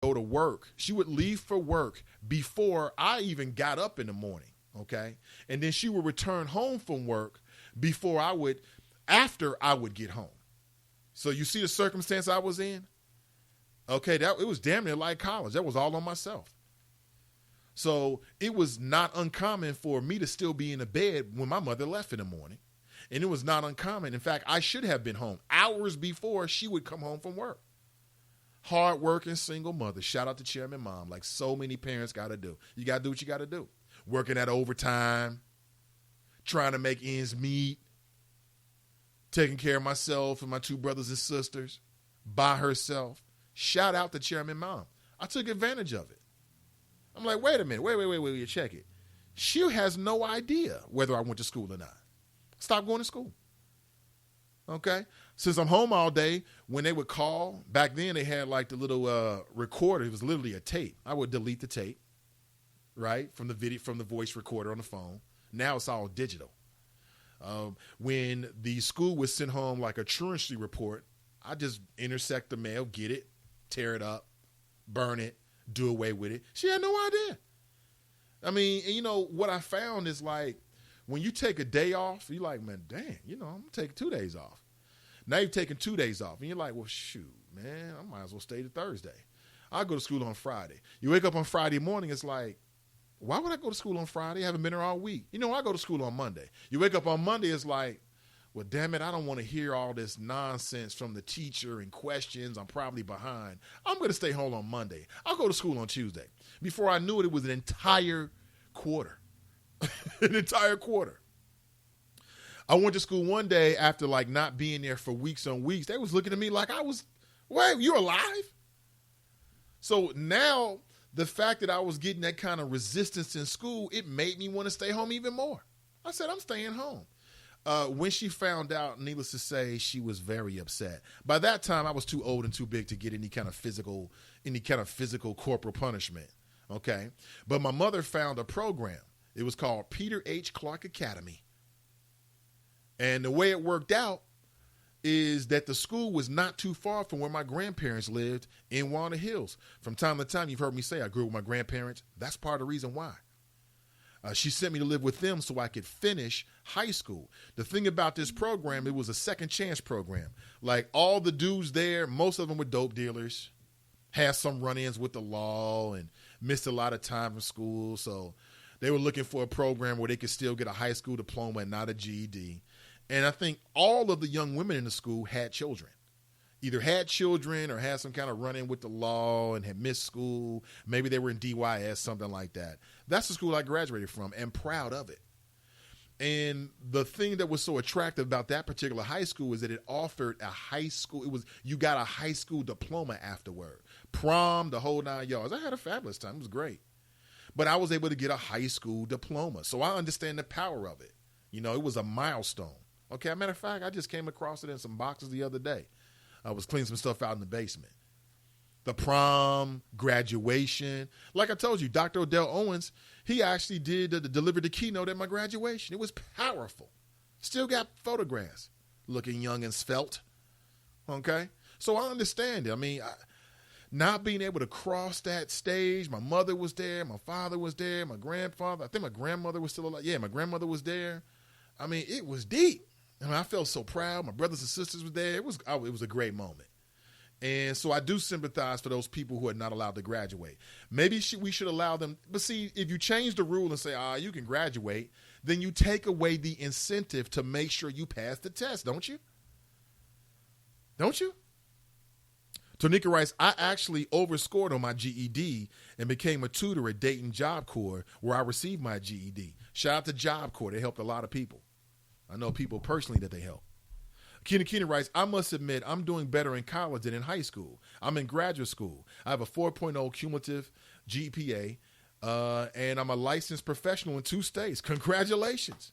go to work. She would leave for work before I even got up in the morning, okay? And then she would return home from work after I would get home. So you see the circumstance I was in? Okay, it was damn near like college. That was all on myself. So it was not uncommon for me to still be in the bed when my mother left in the morning. And it was not uncommon. In fact, I should have been home hours before she would come home from work. Hard-working single mother. Shout out to Chairman Mom, like so many parents got to do. You got to do what you got to do. Working at overtime, trying to make ends meet, taking care of myself and my two brothers and sisters by herself. Shout out to Chairman Mom. I took advantage of it. I'm like, wait a minute. Wait, check it. She has no idea whether I went to school or not. Stop going to school. Okay? Since I'm home all day, when they would call, back then they had like the little recorder. It was literally a tape. I would delete the tape, right, from the voice recorder on the phone. Now it's all digital. When the school would send home like a truancy report, I just intersect the mail, get it, tear it up, burn it, do away with it. She had no idea. I mean, and you know, what I found is like when you take a day off, you're like, man, dang, I'm going to take 2 days off. Now you've taken 2 days off, and you're like, well, shoot, man, I might as well stay to Thursday. I'll go to school on Friday. You wake up on Friday morning, it's like, why would I go to school on Friday? I haven't been there all week. I go to school on Monday. You wake up on Monday, it's like, well, damn it, I don't want to hear all this nonsense from the teacher and questions. I'm probably behind. I'm going to stay home on Monday. I'll go to school on Tuesday. Before I knew it, it was an entire quarter. An entire quarter. I went to school one day after like not being there for weeks on weeks. They was looking at me like wait, you're alive? So now the fact that I was getting that kind of resistance in school, it made me want to stay home even more. I said, I'm staying home. When she found out, needless to say, she was very upset. By that time, I was too old and too big to get any kind of physical corporal punishment. Okay. But my mother found a program. It was called Peter H. Clark Academy. And the way it worked out is that the school was not too far from where my grandparents lived in Walnut Hills. From time to time, you've heard me say I grew up with my grandparents. That's part of the reason why. She sent me to live with them so I could finish high school. The thing about this program, it was a second chance program. Like all the dudes there, most of them were dope dealers, had some run-ins with the law and missed a lot of time from school. So they were looking for a program where they could still get a high school diploma and not a GED. And I think all of the young women in the school had children. Either had children or had some kind of run-in with the law and had missed school. Maybe they were in DYS, something like that. That's the school I graduated from and proud of it. And the thing that was so attractive about that particular high school is that it offered a high school. You got a high school diploma afterward. Prom, the whole 9 yards. I had a fabulous time. It was great. But I was able to get a high school diploma. So I understand the power of it. It was a milestone. Okay, as a matter of fact, I just came across it in some boxes the other day. I was cleaning some stuff out in the basement. The prom, graduation. Like I told you, Dr. Odell Owens, he actually delivered the keynote at my graduation. It was powerful. Still got photographs. Looking young and svelte. Okay? So I understand it. I mean, not being able to cross that stage. My mother was there. My father was there. My grandfather. I think my grandmother was still alive. Yeah, my grandmother was there. I mean, it was deep. I felt so proud. My brothers and sisters were there. It was a great moment. And so I do sympathize for those people who are not allowed to graduate. Maybe we should allow them. But see, if you change the rule and say, you can graduate, then you take away the incentive to make sure you pass the test, don't you? Don't you? Tonika writes, I actually overscored on my GED and became a tutor at Dayton Job Corps where I received my GED. Shout out to Job Corps. They helped a lot of people. I know people personally that they help. Kina writes, I must admit I'm doing better in college than in high school. I'm in graduate school. I have a 4.0 cumulative GPA, and I'm a licensed professional in 2 states. Congratulations.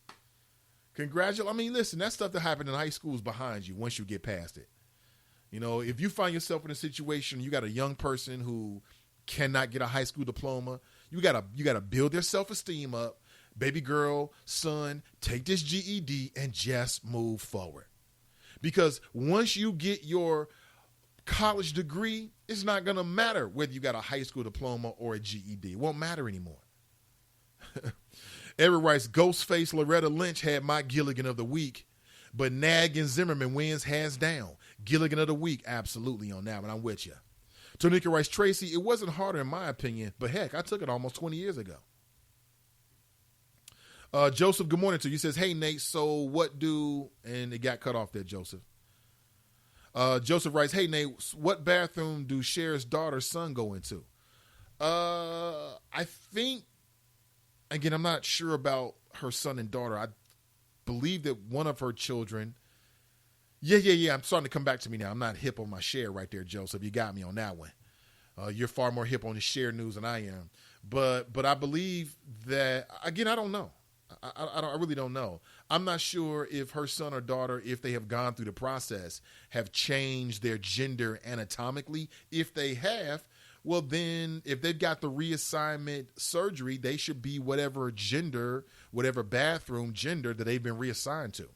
I mean, listen, that stuff that happened in high school is behind you once you get past it. If you find yourself in a situation, you got a young person who cannot get a high school diploma, you gotta build their self-esteem up. Baby girl, son, take this GED and just move forward. Because once you get your college degree, it's not going to matter whether you got a high school diploma or a GED. It won't matter anymore. Eric writes, Ghostface Loretta Lynch had my Gilligan of the week, but Nag and Zimmerman wins hands down. Gilligan of the week, absolutely on that one. I'm with you. Tonika writes, Tracy, it wasn't harder in my opinion, but heck, I took it almost 20 years ago. Joseph, good morning to you. He says, hey, Nate, so what do, and it got cut off there, Joseph. Joseph writes, hey, Nate, what bathroom do Cher's daughter's son go into? I think, again, I'm not sure about her son and daughter. I believe that one of her children, yeah. I'm starting to come back to me now. I'm not hip on my Cher right there, Joseph. You got me on that one. You're far more hip on the Cher news than I am. But I believe that, again, I don't know. I really don't know. I'm not sure if her son or daughter, if they have gone through the process, have changed their gender anatomically. If they have, well, then if they've got the reassignment surgery, they should be whatever gender, whatever bathroom gender that they've been reassigned to.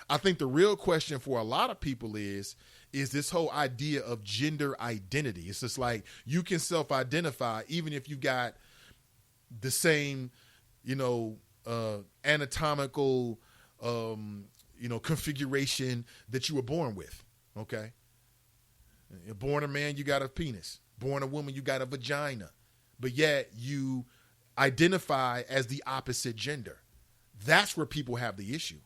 I think the real question for a lot of people is this whole idea of gender identity. It's just like you can self-identify even if you got the same, anatomical, configuration that you were born with. Okay. You're born a man, you got a penis. Born a woman, you got a vagina. But yet you identify as the opposite gender. That's where people have the issue.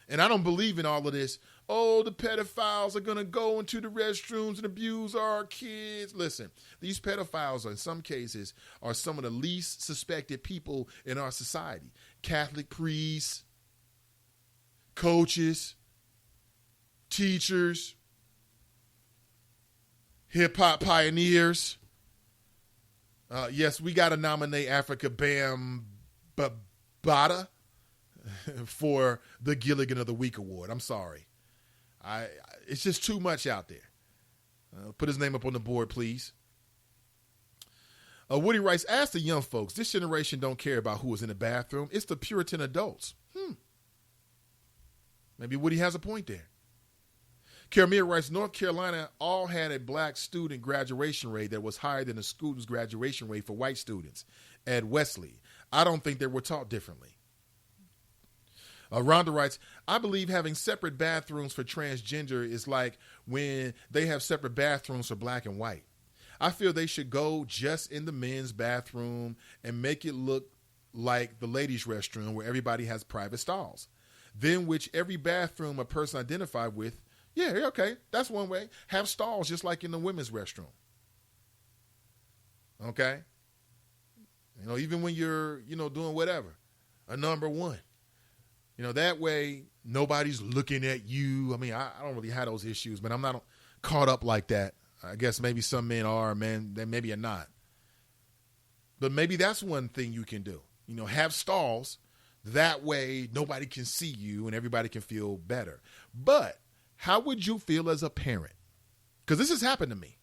And I don't believe in all of this. Oh, the pedophiles are going to go into the restrooms and abuse our kids. Listen, these pedophiles in some cases are some of the least suspected people in our society. Catholic priests, coaches, teachers, hip-hop pioneers. Yes, we got to nominate Africa Bambaataa for the Gilligan of the Week award. I'm sorry. It's just too much out there. Put his name up on the board, please. Woody writes, ask the young folks, this generation don't care about who was in the bathroom. It's the Puritan adults. Maybe Woody has a point there. Karamir writes, North Carolina all had a black student graduation rate that was higher than the student's graduation rate for white students at Wesley. I don't think they were taught differently. Rhonda writes, I believe having separate bathrooms for transgender is like when they have separate bathrooms for black and white. I feel they should go just in the men's bathroom and make it look like the ladies' restroom where everybody has private stalls. Then which every bathroom a person identified with, yeah, okay, that's one way. Have stalls just like in the women's restroom. Okay? Even when you're, doing whatever, a number one. That way nobody's looking at you. I mean, I don't really have those issues, but I'm not caught up like that. I guess maybe some men are, man, then maybe are not. But maybe that's one thing you can do. Have stalls. That way nobody can see you and everybody can feel better. But how would you feel as a parent? Because this has happened to me.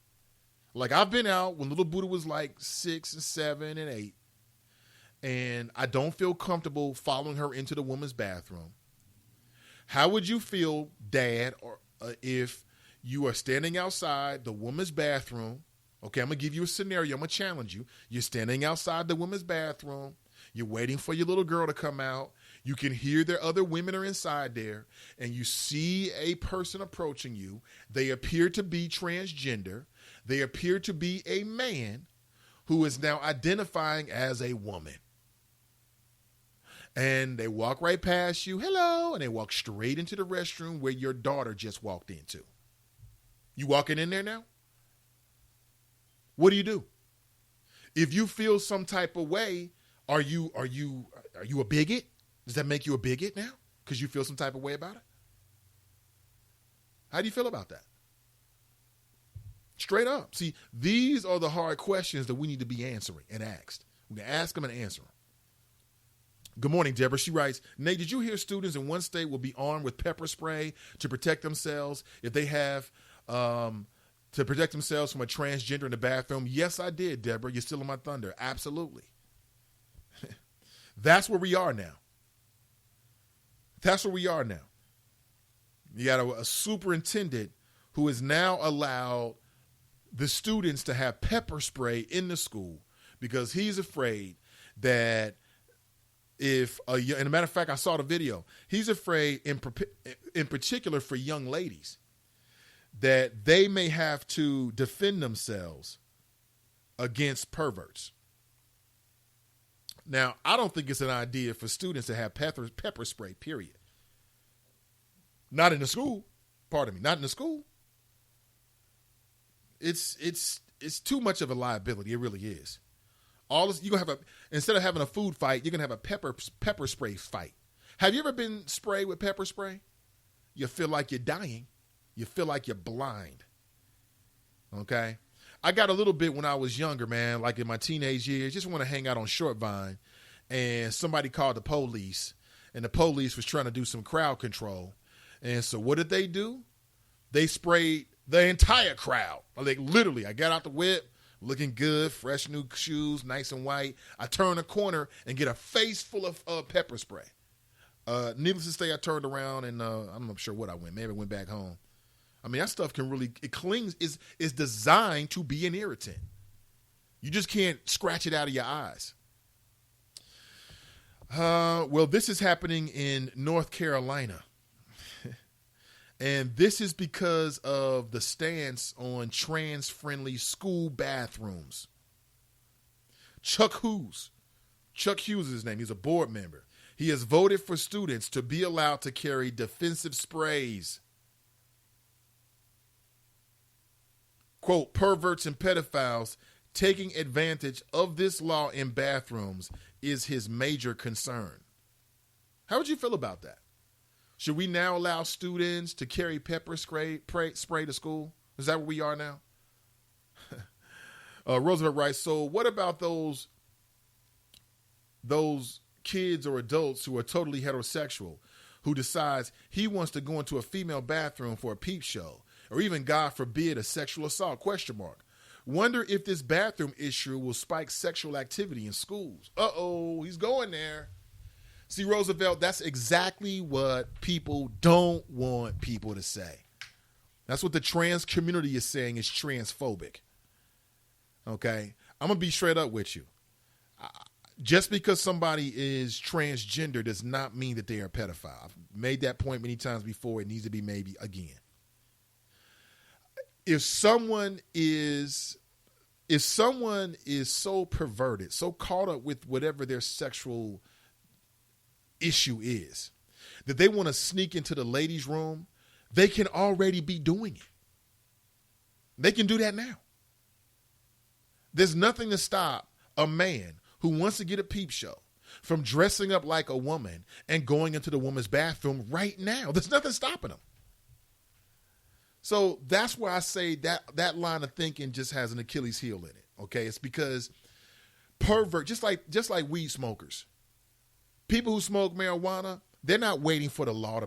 Like I've been out when little Buddha was like 6 and 7 and 8. And I don't feel comfortable following her into the woman's bathroom. How would you feel, Dad, or if you are standing outside the woman's bathroom? Okay, I'm going to give you a scenario. I'm going to challenge you. You're standing outside the woman's bathroom. You're waiting for your little girl to come out. You can hear there other women are inside there. And you see a person approaching you. They appear to be transgender. They appear to be a man who is now identifying as a woman. And they walk right past you, hello, and they walk straight into the restroom where your daughter just walked into. You walking in there now? What do you do? If you feel some type of way, are you a bigot? Does that make you a bigot now? Because you feel some type of way about it? How do you feel about that? Straight up. See, these are the hard questions that we need to be answering and asked. We're going to ask them and answer them. Good morning, Deborah. She writes, Nate, did you hear students in one state will be armed with pepper spray to protect themselves if they have, to protect themselves from a transgender in the bathroom? Yes, I did, Deborah. You're still in my thunder. Absolutely. That's where we are now. That's where we are now. You got a superintendent who is now allowed the students to have pepper spray in the school because he's afraid that and a matter of fact, I saw the video. He's afraid in particular for young ladies that they may have to defend themselves against perverts. Now, I don't think it's an idea for students to have pepper spray, period. Not in the school. Pardon me, not in the school. It's too much of a liability. It really is. Instead of having a food fight, you're gonna have a pepper spray fight. Have you ever been sprayed with pepper spray? You feel like you're dying. You feel like you're blind. Okay? I got a little bit when I was younger, man, like in my teenage years, just want to hang out on Short Vine, and somebody called the police, and the police was trying to do some crowd control. And so what did they do? They sprayed the entire crowd. Like literally, I got out the whip, looking good, fresh new shoes, nice and white. I turn a corner and get a face full of pepper spray. Needless to say, I turned around and I'm not sure what I went. Maybe I went back home. I mean, that stuff it clings, is designed to be an irritant. You just can't scratch it out of your eyes. Well, this is happening in North Carolina. And this is because of the stance on trans-friendly school bathrooms. Chuck Hughes is his name. He's a board member. He has voted for students to be allowed to carry defensive sprays. Quote, perverts and pedophiles taking advantage of this law in bathrooms is his major concern. How would you feel about that? Should we now allow students to carry pepper spray to school? Is that where we are now? Roosevelt writes, so what about those kids or adults who are totally heterosexual, who decides he wants to go into a female bathroom for a peep show, or even, God forbid, a sexual assault, ? Wonder if this bathroom issue will spike sexual activity in schools. Uh-oh, he's going there. See, Roosevelt, that's exactly what people don't want people to say. That's what the trans community is saying is transphobic. Okay? I'm going to be straight up with you. Just because somebody is transgender does not mean that they are a pedophile. I've made that point many times before. It needs to be made again. If someone is so perverted, so caught up with whatever their sexual issue is, that they want to sneak into the ladies' room, they can already be doing it. They can do that now. There's nothing to stop a man who wants to get a peep show from dressing up like a woman and going into the woman's bathroom right now. There's nothing stopping them. So that's why I say that line of thinking just has an Achilles heel in it. Okay, it's because just like weed smokers, people who smoke marijuana, they're not waiting for the law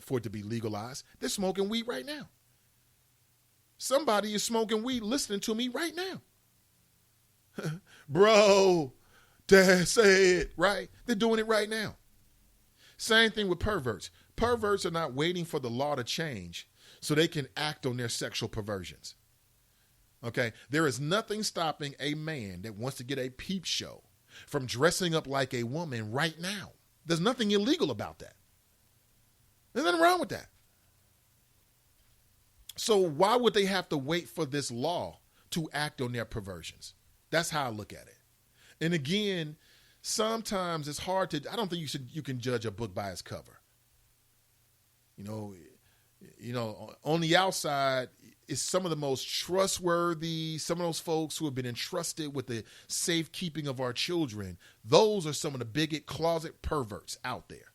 for it to be legalized. They're smoking weed right now. Somebody is smoking weed listening to me right now. Bro, Dad said, right? They're doing it right now. Same thing with perverts. Perverts are not waiting for the law to change so they can act on their sexual perversions. Okay? There is nothing stopping a man that wants to get a peep show from dressing up like a woman right now. There's nothing illegal about that. There's nothing wrong with that. So why would they have to wait for this law to act on their perversions? That's how I look at it. And again, sometimes it's hard I don't think you can judge a book by its cover. You know, on the outside, it's some of the most trustworthy, some of those folks who have been entrusted with the safekeeping of our children. Those are some of the biggest closet perverts out there.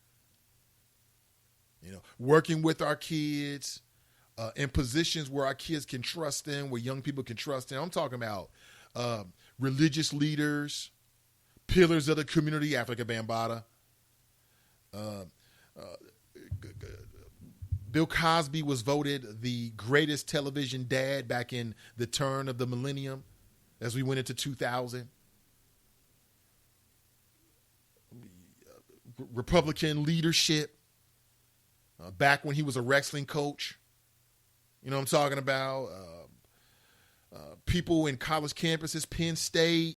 Working with our kids in positions where our kids can trust them, where young people can trust them. I'm talking about religious leaders, pillars of the community, Africa Bambaataa. Bill Cosby was voted the greatest television dad back in the turn of the millennium as we went into 2000. Republican leadership back when he was a wrestling coach. You know what I'm talking about? people in college campuses, Penn State,